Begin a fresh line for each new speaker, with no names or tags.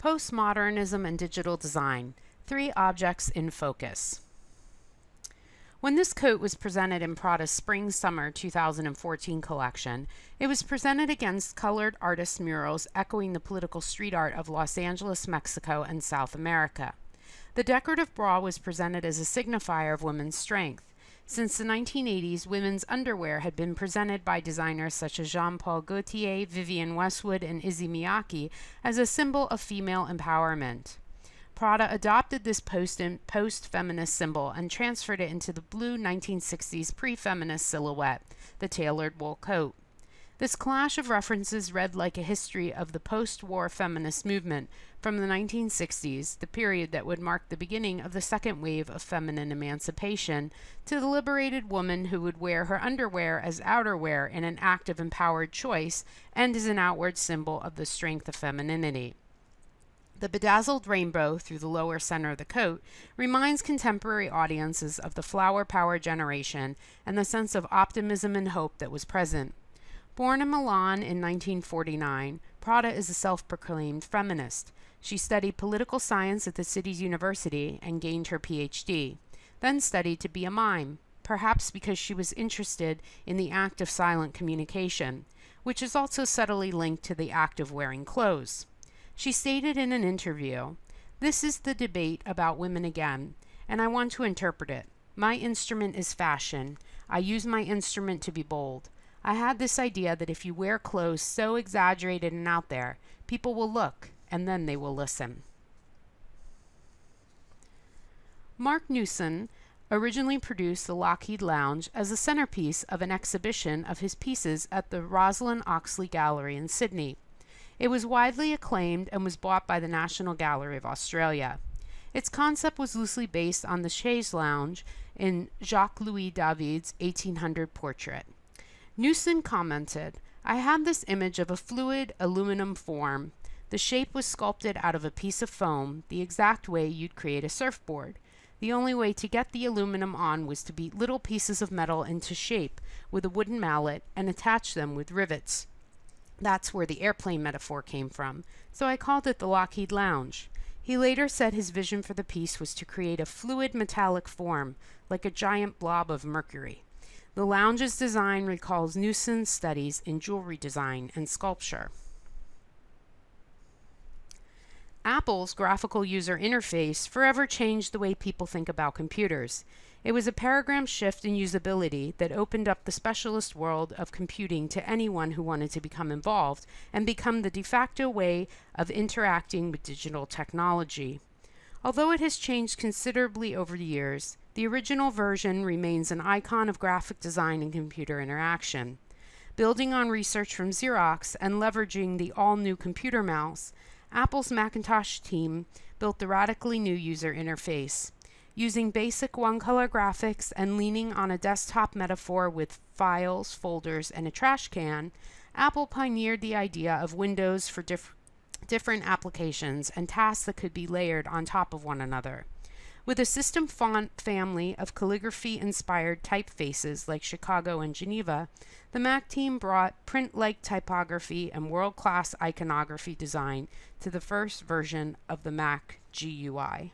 Postmodernism and digital design, 3 objects in focus. When this coat was presented in Prada's Spring-Summer 2014 collection, it was presented against colored artist murals echoing the political street art of Los Angeles, Mexico, and South America. The decorative bra was presented as a signifier of women's strength. Since the 1980s, women's underwear had been presented by designers such as Jean-Paul Gaultier, Vivienne Westwood, and Issey Miyake as a symbol of female empowerment. Prada adopted this post-feminist symbol and transferred it into the blue 1960s pre-feminist silhouette, the tailored wool coat. This clash of references read like a history of the post-war feminist movement from the 1960s, the period that would mark the beginning of the second wave of feminine emancipation, to the liberated woman who would wear her underwear as outerwear in an act of empowered choice and as an outward symbol of the strength of femininity. The bedazzled rainbow through the lower center of the coat reminds contemporary audiences of the flower power generation and the sense of optimism and hope that was present. Born in Milan in 1949, Prada is a self-proclaimed feminist. She studied political science at the city's university and gained her PhD, then studied to be a mime, perhaps because she was interested in the act of silent communication, which is also subtly linked to the act of wearing clothes. She stated in an interview, "This is the debate about women again, and I want to interpret it. My instrument is fashion. I use my instrument to be bold. I had this idea that if you wear clothes so exaggerated and out there, people will look, and then they will listen." Mark Newson originally produced the Lockheed Lounge as a centerpiece of an exhibition of his pieces at the Rosalind Oxley Gallery in Sydney. It was widely acclaimed and was bought by the National Gallery of Australia. Its concept was loosely based on the chaise lounge in Jacques-Louis David's 1800 portrait. Newson commented, "I had this image of a fluid aluminum form. The shape was sculpted out of a piece of foam, the exact way you'd create a surfboard. The only way to get the aluminum on was to beat little pieces of metal into shape with a wooden mallet and attach them with rivets. That's where the airplane metaphor came from, so I called it the Lockheed Lounge." He later said his vision for the piece was to create a fluid metallic form, like a giant blob of mercury. The lounge's design recalls Newson's studies in jewelry design and sculpture. Apple's graphical user interface forever changed the way people think about computers. It was a paradigm shift in usability that opened up the specialist world of computing to anyone who wanted to become involved and become the de facto way of interacting with digital technology. Although it has changed considerably over the years, the original version remains an icon of graphic design and computer interaction. Building on research from Xerox and leveraging the all-new computer mouse, Apple's Macintosh team built the radically new user interface. Using basic one-color graphics and leaning on a desktop metaphor with files, folders, and a trash can, Apple pioneered the idea of windows for different applications and tasks that could be layered on top of one another. With a system font family of calligraphy-inspired typefaces like Chicago and Geneva, the Mac team brought print-like typography and world-class iconography design to the first version of the Mac GUI.